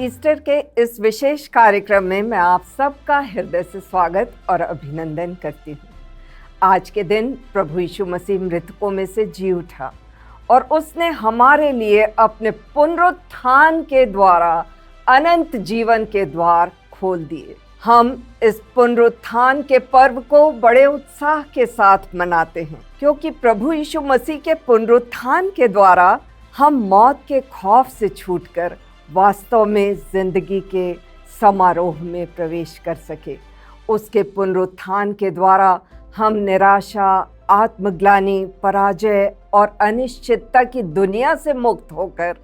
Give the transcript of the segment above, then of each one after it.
Easter के इस विशेष कार्यक्रम में मैं आप सबका हृदय से स्वागत और अभिनंदन करती हूँ। आज के दिन प्रभु यीशु मसीह मृतकों में से जी उठा और उसने हमारे लिए अपने पुनरुत्थान के द्वारा अनंत जीवन के द्वार खोल दिए। हम इस पुनरुत्थान के पर्व को बड़े उत्साह के साथ मनाते हैं क्योंकि प्रभु यीशु मसीह के पुनरुत्थान के द्वारा हम मौत के खौफ से छूटकर वास्तव में जिंदगी के समारोह में प्रवेश कर सके। उसके पुनरुत्थान के द्वारा हम निराशा, आत्मग्लानि, पराजय और अनिश्चितता की दुनिया से मुक्त होकर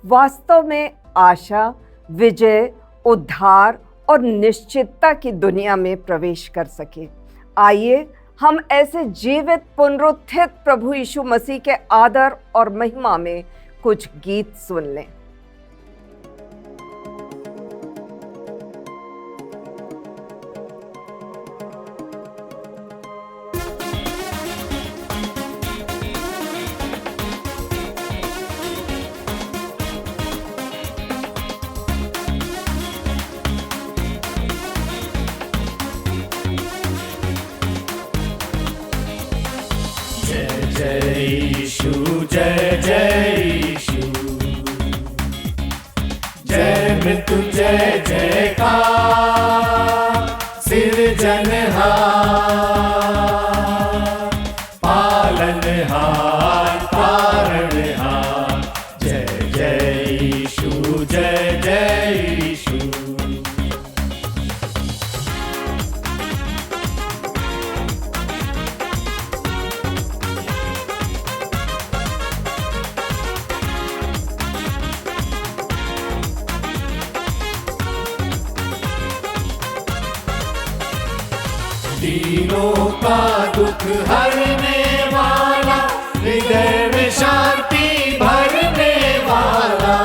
वास्तव में आशा, विजय, उद्धार और निश्चितता की दुनिया में प्रवेश कर सके। आइए हम ऐसे जीवित पुनरुत्थित प्रभु यीशु मसीह के आदर और महिमा में कुछ गीत सुन लें। जय यीशु, जय जय यीशु, जय मृत्युंजय जयकार, सिरजनहार, पालनहार, तारणहार, जय जय यीशु, जय जय यीशु। दीनों का दुख हरने वाला, हृदय में शांति भरने वाला,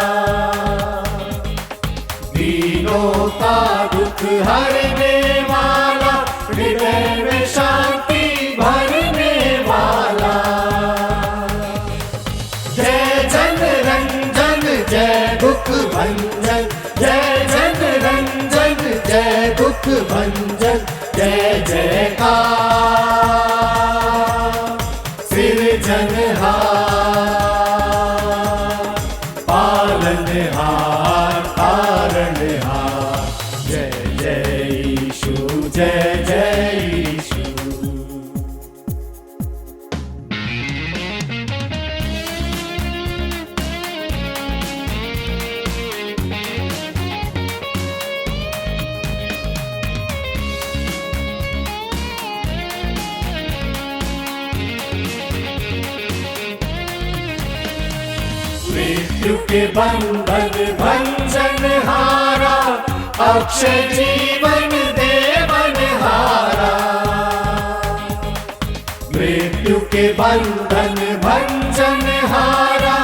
दीनों का दुख हरने वाला, हृदय में शांति भरने वाला, जय जन रंजन जय दुख भंजन, जय जन रंजन जय दुख भंजन, जय जयकार, सिरजनहार, पालनहार, तारणहार, जय जय यीशु, जय जय यीशु। मृत्यु के बंधन भंजन हारा, अक्षय जीवन देवन हारा, मृत्यु के बंधन भंजन हारा,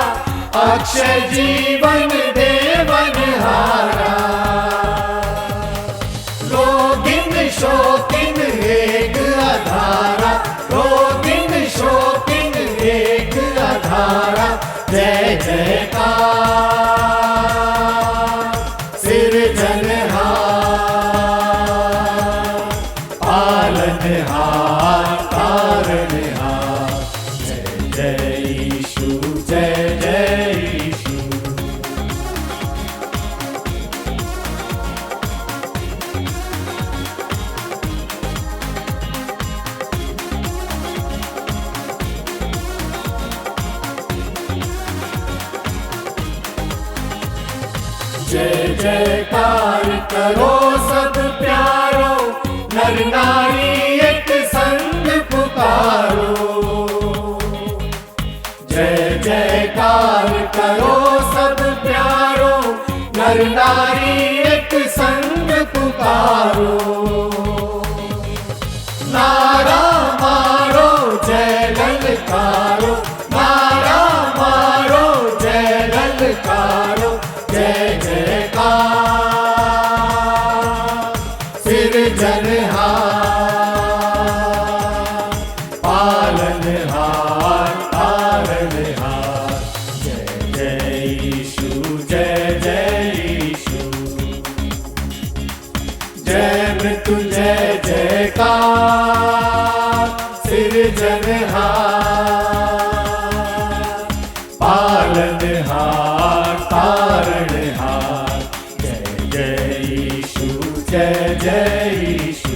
अक्षय जीवन देवन हारा, रोगिन शोकिन एक अधारा, रोगिन शोकिन एक अधारा, जय जयकार, सिरजनहार, पालनहार, तारणहार, जय जय यीशु, जय जय यीशु। जय जयकार करो सब प्यारो, नर नारी एक संग पुकारो, जय जयकार करो सब प्यारो, नर नारी एक संग पुकारो, नारा मारो जय ललकारो, नारा मारो जय ललकारो, जय जयकार, सिरजनहार, पालनहार, तारणहार, जय जय यीशु, जय जय यीशु। पालनहार तारणहार, जय जय यीशु, जय जय यीशु।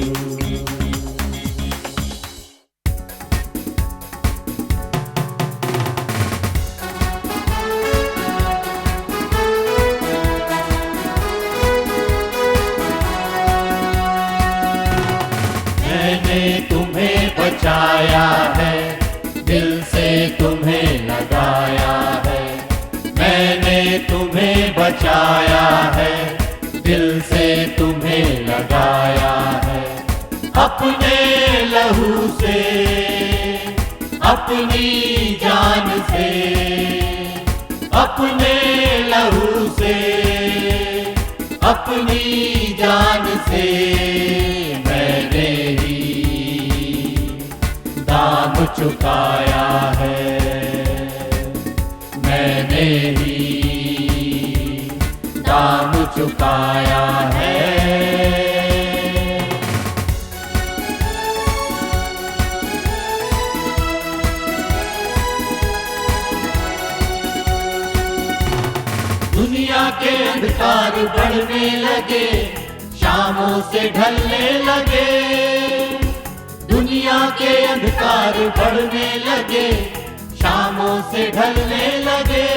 मैंने तुम्हें बचाया है, दिल से तुम्हें लगाया है। मैंने तुम्हें बचाया है, दिल से तुम्हें लगाया है। अपने लहू से, अपनी जान से, अपने लहू से, अपनी जान से मैंने ही दाम चुकाया है। मैंने ही दाम चुकाया है। दुनिया के अंधकार बढ़ने लगे, शामों से ढलने लगे। दुनिया के अंधकार बढ़ने लगे, शामों से ढलने लगे।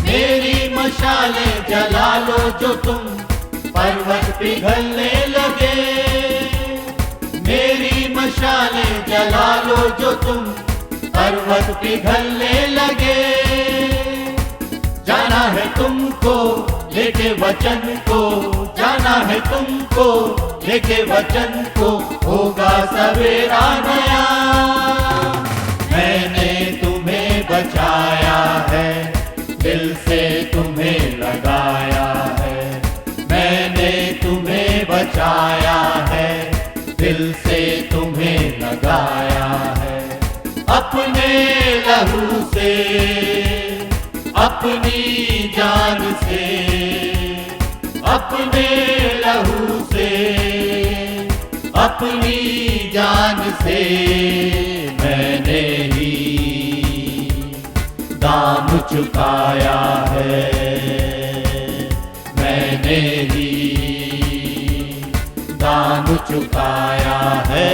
मेरी मशालें जला लो जो तुम, पर्वत पिघलने लगे। मेरी मशालें जला लो जो तुम, पर्वत पिघलने लगे। जाना है तुमको लेके वचन को, जाना है तुमको लेके वचन को, होगा सवेरा नया। मैंने तुम्हें बचाया है, दिल से तुम्हें लगाया है। मैंने तुम्हें बचाया है, दिल से तुम्हें लगाया है। अपने लहू से, अपनी जान से, अपने लहू से, अपनी जान से मैंने ही दाम चुकाया है। मैंने ही दाम चुकाया है।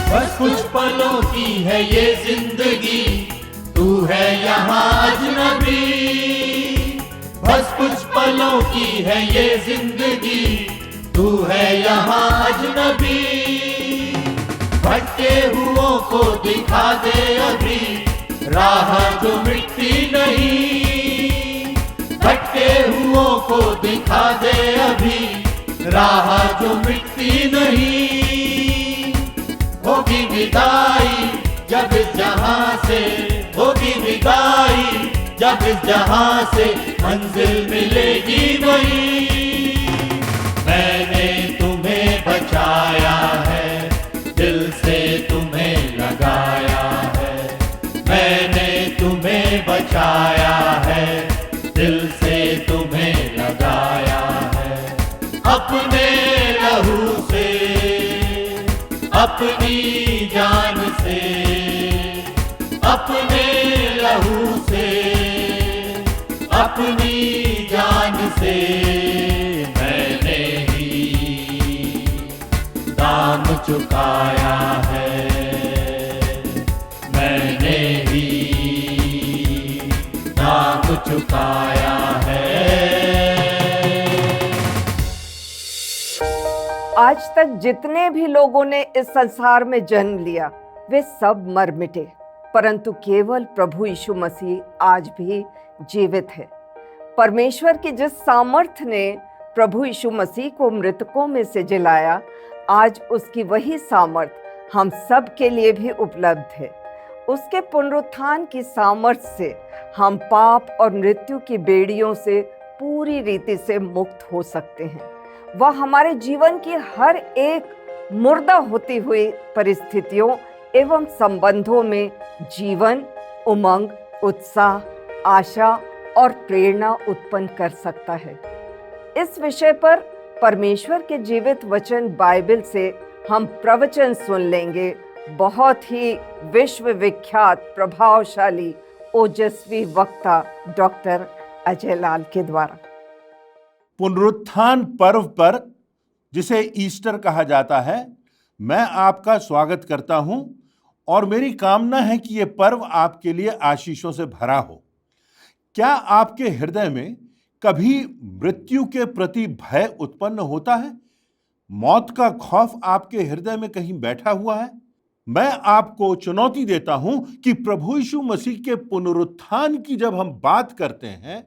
बस कुछ पलों की है ये जिंदगी, तू है यहाँ अजनबी। बस कुछ पलों की है ये जिंदगी, तू है यहाँ अजनबी। भटके हुओं को दिखा दे अभी राह जो मिटती नहीं। भटके हुओं को दिखा दे अभी राह जो मिटती नहीं। होगी विदाई जब इस जहां से, होगी विदाई जब इस जहां से, मंजिल मिलेगी वही। मैंने तुम्हें बचाया है, दिल से तुम्हें लगाया है। मैंने तुम्हें बचाया है, दिल से तुम्हें लगाया है। अपने लहू से, अपनी जान से, अपने लहू से, अपनी जान से मैंने ही दाम चुकाया है। मैंने ही दाम चुकाया है। आज तक जितने भी लोगों ने इस संसार में जन्म लिया वे सब मर मिटे, परंतु केवल प्रभु यीशु मसीह आज भी जीवित है। परमेश्वर की जिस सामर्थ्य ने प्रभु यीशु मसीह को मृतकों में से जिलाया, आज उसकी वही सामर्थ्य हम सब के लिए भी उपलब्ध है। उसके पुनरुत्थान की सामर्थ्य से हम पाप और मृत्यु की बेड़ियों से पूरी रीति से मुक्त हो सकते हैं। वह हमारे जीवन की हर एक मुर्दा होती हुई परिस्थितियों एवं संबंधों में जीवन, उमंग, उत्साह, आशा और प्रेरणा उत्पन्न कर सकता है। इस विषय पर परमेश्वर के जीवित वचन बाइबल से हम प्रवचन सुन लेंगे बहुत ही विश्व विख्यात प्रभावशाली ओजस्वी वक्ता डॉक्टर अजय लाल के द्वारा। पुनरुत्थान पर्व पर, जिसे ईस्टर कहा जाता है, मैं आपका स्वागत करता हूं और मेरी कामना है कि यह पर्व आपके लिए आशीषों से भरा हो। क्या आपके हृदय में कभी मृत्यु के प्रति भय उत्पन्न होता है? मौत का खौफ आपके हृदय में कहीं बैठा हुआ है? मैं आपको चुनौती देता हूं कि प्रभु यीशु मसीह के पुनरुत्थान की जब हम बात करते हैं,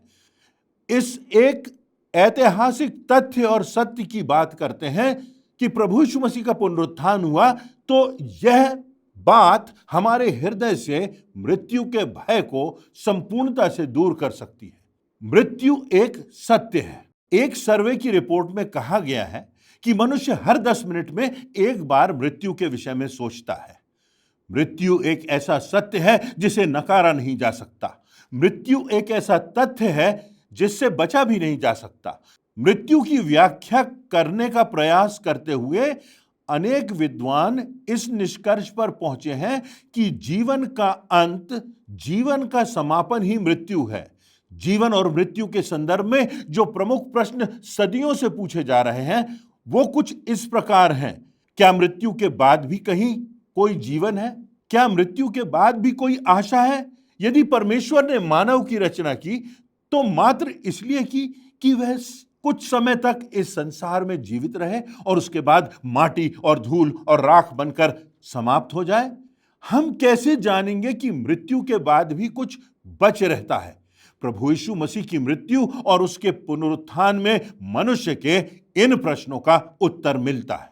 इस एक ऐतिहासिक तथ्य और सत्य की बात करते हैं कि प्रभु यीशु मसीह का पुनरुत्थान हुआ, तो यह बात हमारे हृदय से मृत्यु के भय को संपूर्णता से दूर कर सकती है। मृत्यु एक सत्य है। एक सर्वे की रिपोर्ट में कहा गया है कि मनुष्य हर 10 मिनट में एक बार मृत्यु के विषय में सोचता है। मृत्यु एक ऐसा सत्य है जिसे नकारा नहीं जा सकता। मृत्यु एक ऐसा तथ्य है जिससे बचा भी नहीं जा सकता। मृत्यु की व्याख्या करने का प्रयास करते हुए अनेक विद्वान इस निष्कर्ष पर पहुंचे हैं कि जीवन का अंत, जीवन का समापन ही मृत्यु है। जीवन और मृत्यु के संदर्भ में जो प्रमुख प्रश्न सदियों से पूछे जा रहे हैं वो कुछ इस प्रकार हैं। क्या मृत्यु के बाद भी कहीं कोई जीवन है? क्या मृत्यु के बाद भी कोई आशा है? यदि परमेश्वर ने मानव की रचना की तो मात्र इसलिए की कि वह कुछ समय तक इस संसार में जीवित रहे और उसके बाद माटी और धूल और राख बनकर समाप्त हो जाए? हम कैसे जानेंगे कि मृत्यु के बाद भी कुछ बच रहता है? प्रभु यीशु मसीह की मृत्यु और उसके पुनरुत्थान में मनुष्य के इन प्रश्नों का उत्तर मिलता है।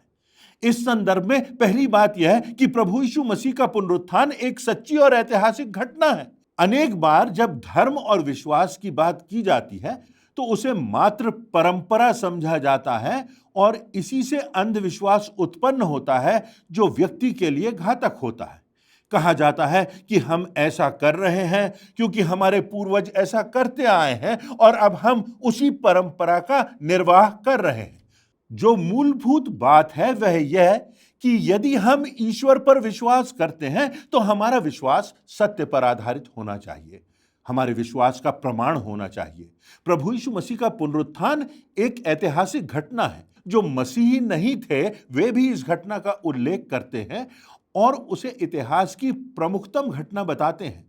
इस संदर्भ में पहली बात यह है कि प्रभु यीशु मसीह का पुनरुत्थान एक सच्ची और ऐतिहासिक घटना है। अनेक बार जब धर्म और विश्वास की बात की जाती है तो उसे मात्र परंपरा समझा जाता है और इसी से अंधविश्वास उत्पन्न होता है जो व्यक्ति के लिए घातक होता है। कहा जाता है कि हम ऐसा कर रहे हैं क्योंकि हमारे पूर्वज ऐसा करते आए हैं और अब हम उसी परंपरा का निर्वाह कर रहे हैं। जो मूलभूत बात है वह यह कि यदि हम ईश्वर पर विश्वास करते हैं तो हमारा विश्वास सत्य पर आधारित होना चाहिए, हमारे विश्वास का प्रमाण होना चाहिए। प्रभु यीशु मसीह का पुनरुत्थान एक ऐतिहासिक घटना है। जो मसीही नहीं थे वे भी इस घटना का उल्लेख करते हैं और उसे इतिहास की प्रमुखतम घटना बताते हैं।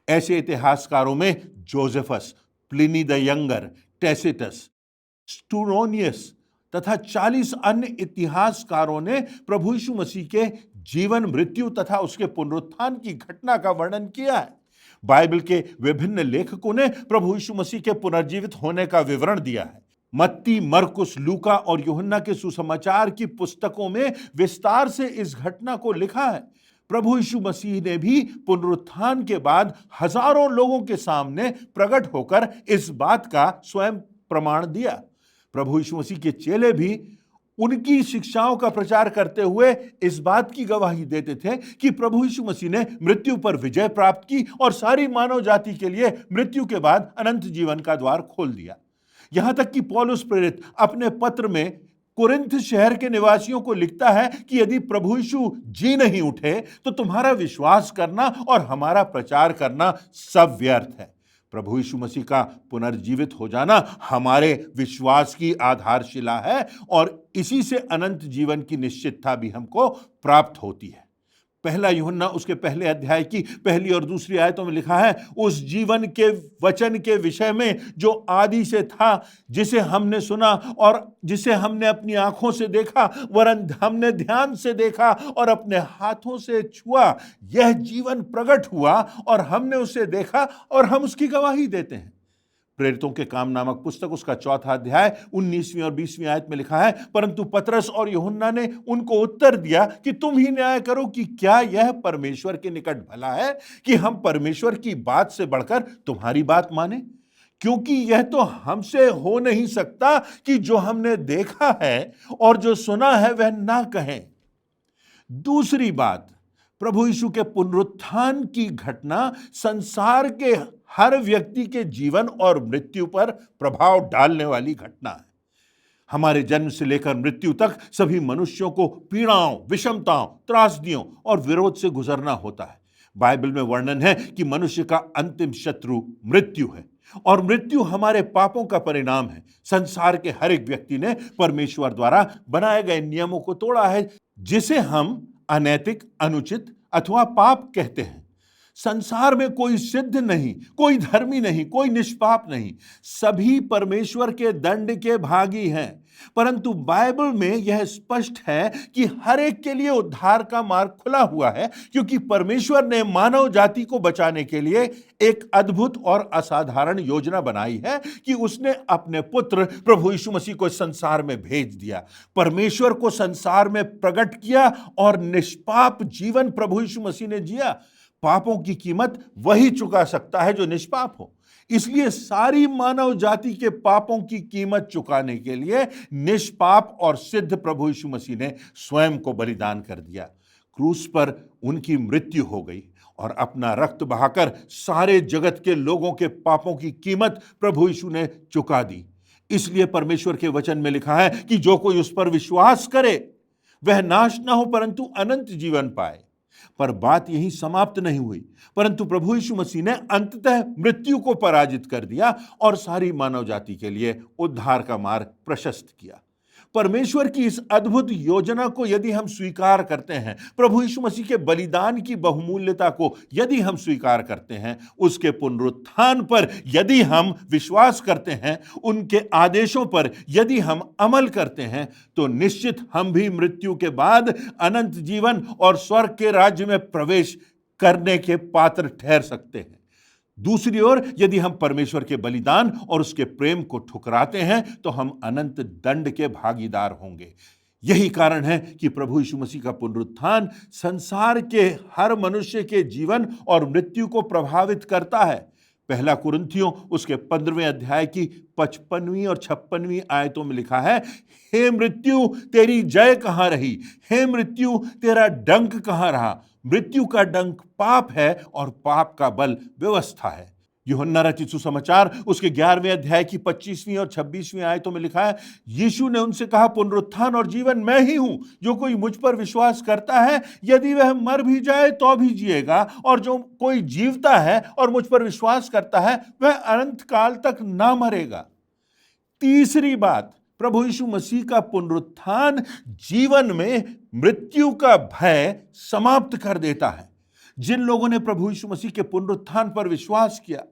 ऐसे इतिहासकारों में Josephus, Pliny the Younger, Tacitus, Suetonius तथा 40 अन्य इतिहासकारों ने प्रभु यीशु मसीह के जीवन, मृत्यु तथा उसके पुनरुत्थान की घटना का वर्णन किया है। बाइबल के विभिन्न लेखकों ने प्रभु यीशु मसीह के पुनर्जीवित होने का विवरण दिया है। मत्ती, मरकुस, लूका और यूहन्ना के सुसमाचार की पुस्तकों में विस्तार से इस घटना को लिखा है। प्रभु यीशु मसीह ने भी पुनरुत्थान के बाद हजारों लोगों के सामने प्रकट होकर इस बात का स्वयं प्रमाण दिया। प्रभु यीशु मसीह के चेले भी उनकी शिक्षाओं का प्रचार करते हुए इस बात की गवाही देते थे कि प्रभु यीशु मसीह ने मृत्यु पर विजय प्राप्त की और सारी मानव जाति के लिए मृत्यु के बाद अनंत जीवन का द्वार खोल दिया। यहां तक कि पौलुस प्रेरित अपने पत्र में कुरिन्थ शहर के निवासियों को लिखता है कि यदि प्रभु यीशु जी नहीं उठे तो तुम्हारा विश्वास करना और हमारा प्रचार करना सब व्यर्थ है। प्रभु यीशु मसीह का पुनर्जीवित हो जाना हमारे विश्वास की आधारशिला है और इसी से अनंत जीवन की निश्चितता भी हमको प्राप्त होती है। पहला यूहन्ना उसके पहले अध्याय की पहली और दूसरी आयतों में लिखा है, उस जीवन के वचन के विषय में जो आदि से था, जिसे हमने सुना और जिसे हमने अपनी आंखों से देखा, वरन हमने ध्यान से देखा और अपने हाथों से छुआ, यह जीवन प्रकट हुआ और हमने उसे देखा और हम उसकी गवाही देते हैं। प्रेरितों के काम नामक पुस्तक उसका 4 अध्याय 19वीं और 20वीं आयत में लिखा है, परंतु पतरस और यूहन्ना ने उनको उत्तर दिया कि तुम ही न्याय करो कि क्या यह परमेश्वर के निकट भला है कि हम परमेश्वर की बात से बढ़कर तुम्हारी बात माने, क्योंकि यह तो हमसे हो नहीं सकता कि जो हमने देखा है और जो सुना है वह ना कहें। दूसरी बात, प्रभु यीशु के पुनरुत्थान की घटना संसार के हर व्यक्ति के जीवन और मृत्यु पर प्रभाव डालने वाली घटना है। हमारे जन्म से लेकर मृत्यु तक सभी मनुष्यों को पीड़ाओं, विषमताओं, त्रासदियों और विरोध से गुजरना होता है। बाइबल में वर्णन है कि मनुष्य का अंतिम शत्रु मृत्यु है और मृत्यु हमारे पापों का परिणाम है। संसार के हर एक व्यक्ति ने परमेश्वर द्वारा बनाए गए नियमों को तोड़ा है, जिसे हम अनैतिक, अनुचित अथवा पाप कहते हैं। संसार में कोई सिद्ध नहीं, कोई धर्मी नहीं, कोई निष्पाप नहीं, सभी परमेश्वर के दंड के भागी हैं। परंतु बाइबल में यह स्पष्ट है कि हर एक के लिए उद्धार का मार्ग खुला हुआ है, क्योंकि परमेश्वर ने मानव जाति को बचाने के लिए एक अद्भुत और असाधारण योजना बनाई है कि उसने अपने पुत्र प्रभु यीशु मसीह को संसार में भेज दिया, परमेश्वर को संसार में प्रकट किया और निष्पाप जीवन प्रभु यीशु मसीह ने जिया। पापों की कीमत वही चुका सकता है जो निष्पाप हो। इसलिए सारी मानव जाति के पापों की कीमत चुकाने के लिए निष्पाप और सिद्ध प्रभु यीशु मसीह ने स्वयं को बलिदान कर दिया। क्रूस पर उनकी मृत्यु हो गई और अपना रक्त बहाकर सारे जगत के लोगों के पापों की कीमत प्रभु यीशु ने चुका दी। इसलिए परमेश्वर के वचन में लिखा है कि जो कोई उस पर विश्वास करे वह नाश ना हो परंतु अनंत जीवन पाए। पर बात यहीं समाप्त नहीं हुई, परंतु प्रभु यीशु मसीह ने अंततः मृत्यु को पराजित कर दिया और सारी मानव जाति के लिए उद्धार का मार्ग प्रशस्त किया। परमेश्वर की इस अद्भुत योजना को यदि हम स्वीकार करते हैं, प्रभु यीशु मसीह के बलिदान की बहुमूल्यता को यदि हम स्वीकार करते हैं, उसके पुनरुत्थान पर यदि हम विश्वास करते हैं, उनके आदेशों पर यदि हम अमल करते हैं, तो निश्चित हम भी मृत्यु के बाद अनंत जीवन और स्वर्ग के राज्य में प्रवेश करने के पात्र ठहर सकते हैं। दूसरी ओर यदि हम परमेश्वर के बलिदान और उसके प्रेम को ठुकराते हैं तो हम अनंत दंड के भागीदार होंगे। यही कारण है कि प्रभु यीशु मसीह का पुनरुत्थान संसार के हर मनुष्य के जीवन और मृत्यु को प्रभावित करता है। पहला कुरिन्थियों उसके 15वें अध्याय की 55वीं और 56वीं आयतों में लिखा है, हे मृत्यु तेरी जय कहाँ रही, हे मृत्यु तेरा डंक कहाँ रहा। मृत्यु का डंक पाप है और पाप का बल व्यवस्था है। यूहन्ना रचित सुसमाचार उसके 11वें अध्याय की 25वीं और 26वीं आयतों में लिखा है, यीशु ने उनसे कहा, पुनरुत्थान और जीवन मैं ही हूं। जो कोई मुझ पर विश्वास करता है, यदि वह मर भी जाए तो भी जिएगा, और जो कोई जीवता है और मुझ पर विश्वास करता है वह अनंत काल तक ना मरेगा। तीसरी बात, प्रभु यीशु मसीह का पुनरुत्थान जीवन में मृत्यु का भय समाप्त कर देता है। जिन लोगों ने प्रभु यीशु मसीह के पुनरुत्थान पर विश्वास किया,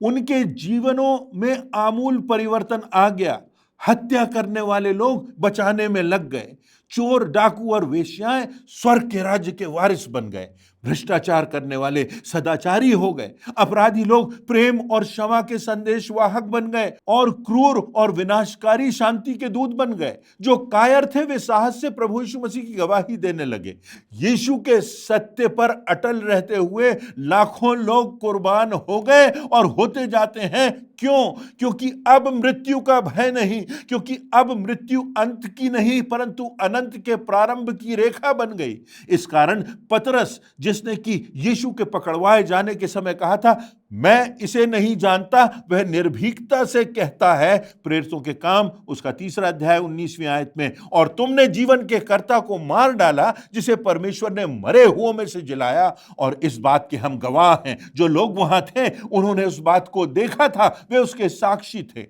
उनके जीवनों में आमूल परिवर्तन आ गया। हत्या करने वाले लोग बचाने में लग गए, चोर, डाकू और वेश्याएं स्वर्ग के राज्य के वारिस बन गए, भ्रष्टाचार करने वाले सदाचारी हो गए, अपराधी लोग प्रेम और क्षमा के संदेश वाहक बन गए, और क्रूर और विनाशकारी शांति के दूत बन गए। जो कायर थे वे साहस से प्रभु यीशु मसीह की गवाही देने लगे। यीशु के सत्य पर अटल रहते हुए लाखों लोग कुर्बान हो गए और होते जाते हैं। क्यों? क्योंकि अब मृत्यु का भय नहीं, क्योंकि अब मृत्यु अंत की नहीं परंतु अनंत के प्रारंभ की रेखा बन गई। इस कारण पतरस, जिसने कि यीशु के पकड़वाए जाने के समय कहा था मैं इसे नहीं जानता, वह निर्भीकता से कहता है, प्रेरितों के काम उसका 3 अध्याय 19वीं आयत में, और तुमने जीवन के कर्ता को मार डाला जिसे परमेश्वर ने मरे हुओं में से जिलाया। और इस बात के हम गवाह हैं। जो लोग वहां थे उन्होंने उस बात को देखा था, वे उसके साक्षी थे।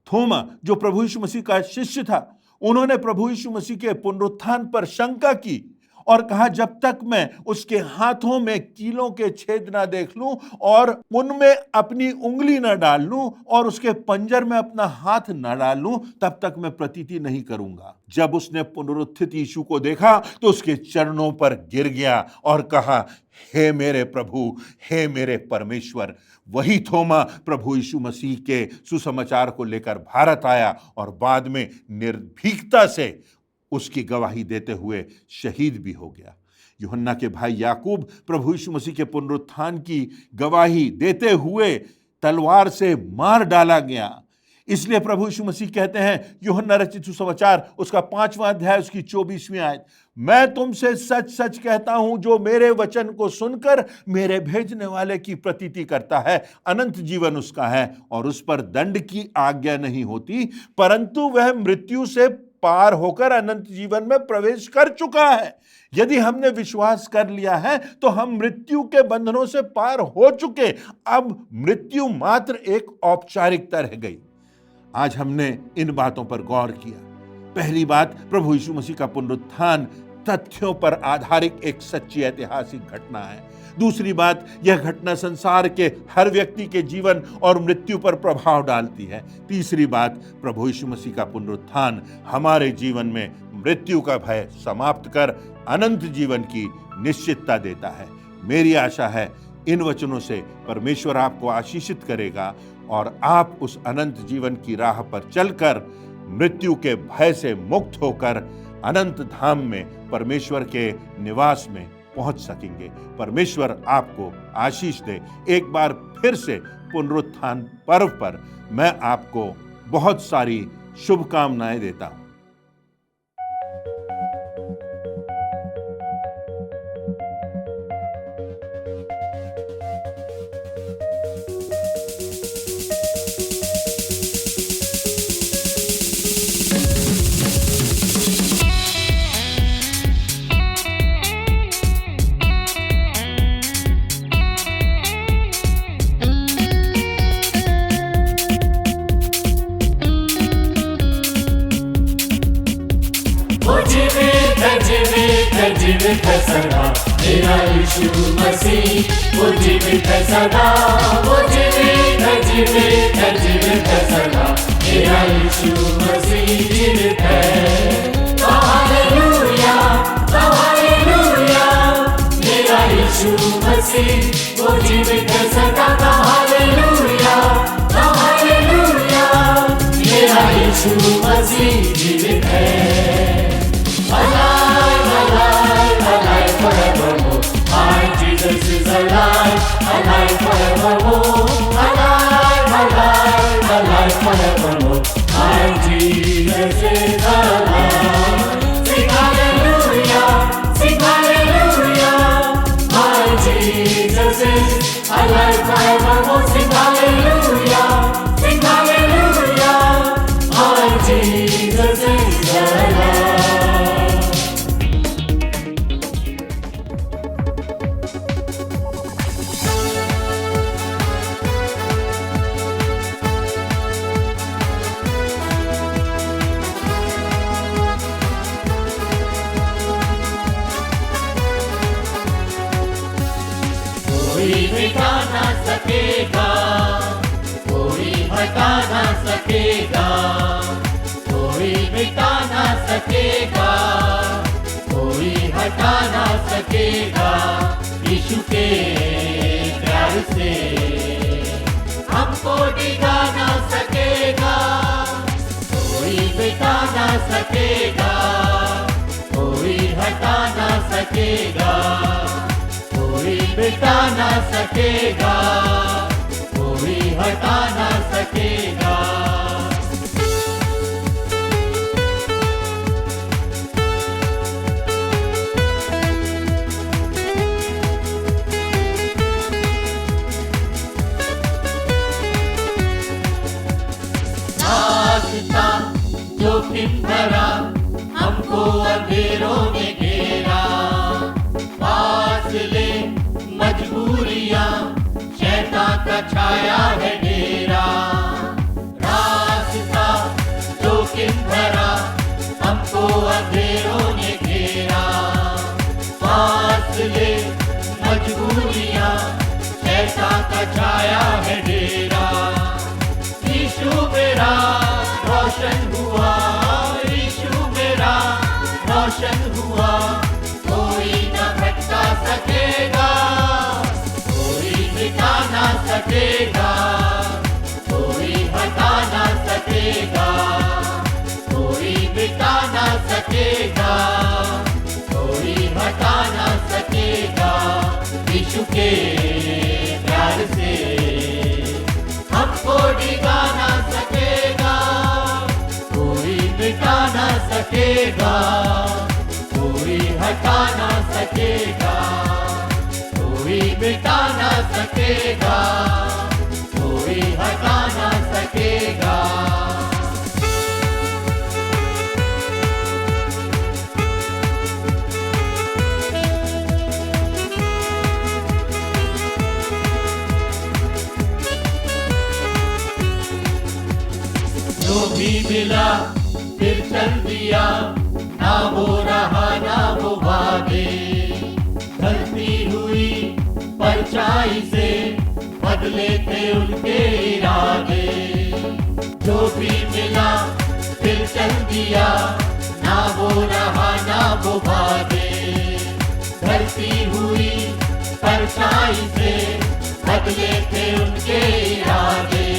थोमा, जो प्रभु यीशु मसीह का शिष्य था, उन्होंने प्रभु यीशु मसीह के पुनरुत्थान पर शंका की और कहा, जब तक मैं उसके हाथों में कीलों के छेद ना देख लूं और उनमें अपनी उंगली ना डाल लूं और उसके पंजर में अपना हाथ ना डाल लूं, तब तक मैं प्रतीति नहीं करूंगा। जब उसने पुनरुत्थित यीशु को देखा तो उसके चरणों पर गिर गया और कहा, हे मेरे प्रभु, हे मेरे परमेश्वर। वही थोमा प्रभु यीशु मसीह के सुसमाचार को लेकर भारत आया और बाद में निर्भीकता से उसकी गवाही देते हुए शहीद भी हो गया। यूहन्ना के भाई याकूब प्रभु यीशु मसीह के पुनरुत्थान की गवाही देते हुए तलवार से मार डाला गया। इसलिए प्रभु यीशु मसीह कहते हैं यूहन्ना रचित सुसमाचार उसका 5वां अध्याय उसकी 24वीं आयत, मैं तुमसे सच सच कहता हूं, जो मेरे वचन को सुनकर मेरे भेजने वाले की प्रतीति करता है, अनंत जीवन उसका है और उस पर दंड की आज्ञा नहीं होती, परंतु वह मृत्यु से पार होकर अनंत जीवन में प्रवेश कर चुका है। यदि हमने विश्वास कर लिया है तो हम मृत्यु के बंधनों से पार हो चुके, अब मृत्यु मात्र एक औपचारिकता रह गई। आज हमने इन बातों पर गौर किया। पहली बात, प्रभु यीशु मसीह का पुनरुत्थान तथ्यों पर आधारित एक सच्ची ऐतिहासिक घटना है। दूसरी बात, यह घटना संसार के हर व्यक्ति के जीवन और मृत्यु पर प्रभाव डालती है। तीसरी बात, प्रभु यीशु मसीह का पुनरुत्थान हमारे जीवन में मृत्यु का भय समाप्त कर अनंत जीवन की निश्चितता देता है। मेरी आशा है इन वचनों से परमेश्वर आपको आशीषित करेगा और आप उस अनंत जीवन की राह पर चलकर मृत्यु के भय से मुक्त होकर अनंत धाम में परमेश्वर के निवास में पहुंच सकेंगे। परमेश्वर आपको आशीष दे। एक बार फिर से पुनरुत्थान पर्व पर मैं आपको बहुत सारी शुभकामनाएं देता हूं। जीवित है सदा मेरा यीशु मसीह, वो जीवित है सदा, वो जीवित है, जीवित है, जीवित है सदा मेरा यीशु मसीह जीवित है। हालेलुया, हालेलुया, मेरा यीशु मसीह वो जीवित है सदा। हालेलुया, हालेलुया, मेरा यीशु मसीह जीवित है। Alive forevermore, my Jesus is alive, alive forevermore, alive, alive, alive forevermore, my Jesus is alive. Sing hallelujah, sing hallelujah, my Jesus is alive forevermore. Sing hallelujah, sing hallelujah, my Jesus is alive. कोई मिटा ना सकेगा, कोई हटा ना सकेगा, कोई मिटा ना सकेगा, कोई हटा ना सकेगा। यीशु के प्यार से हमको डिगा ना सकेगा, कोई मिटा ना सकेगा, कोई हटा ना सकेगा, कोई मिटा ना सकेगा, कोई हटा ना सकेगा। रास्ता जोखिम भरा हमको अंधेरों में घेरा, फासले मजबूरियां शैतान का छाया है डेरा। रास्ता जोखिम भरा हमको अंधेरों ने घेरा, फासले मजबूरियां शैतान का छाया है डेरा। यीशु मेरा रोशन हुआ, यीशु मेरा रोशन हुआ, कोई न भटका सकेगा, कोई मिटा ना सकेगा, कोई हटा ना सकेगा, कोई मिटा ना सकेगा, कोई हटा ना सकेगा। यीशु के प्यार से हमको डिगा ना सकेगा। मिटा ना सकेगा, कोई हटा ना सकेगा, कोई मिटा ना सकेगा, कोई हटा ना सकेगा। जो भी मिला फिर चल दिया, ना वो रहा ना वो वादे, ढलती हुई परछाई से बदले थे उनके इरादे। जो भी मिला फिर चल दिया, ना वो रहा ना वो वादे, ढलती हुई परछाई से बदले थे उनके इरादे।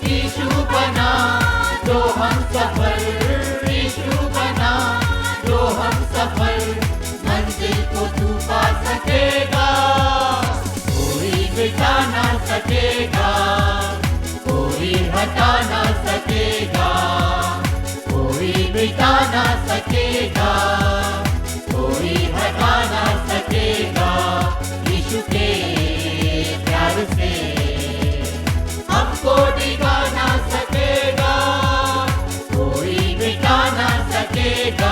यीशु बना जो हम सफल, यीशु बना जो हम सफल, मंजिल को तू पा सकेगा, कोई मिटा ना सकेगा, कोई हटा ना सकेगा, कोई मिटा ना सकेगा, कोई हटा ना सकेगा। यीशु के प्यार से हमको डिगा ना सकेगा, कोई मिटा ना सकेगा।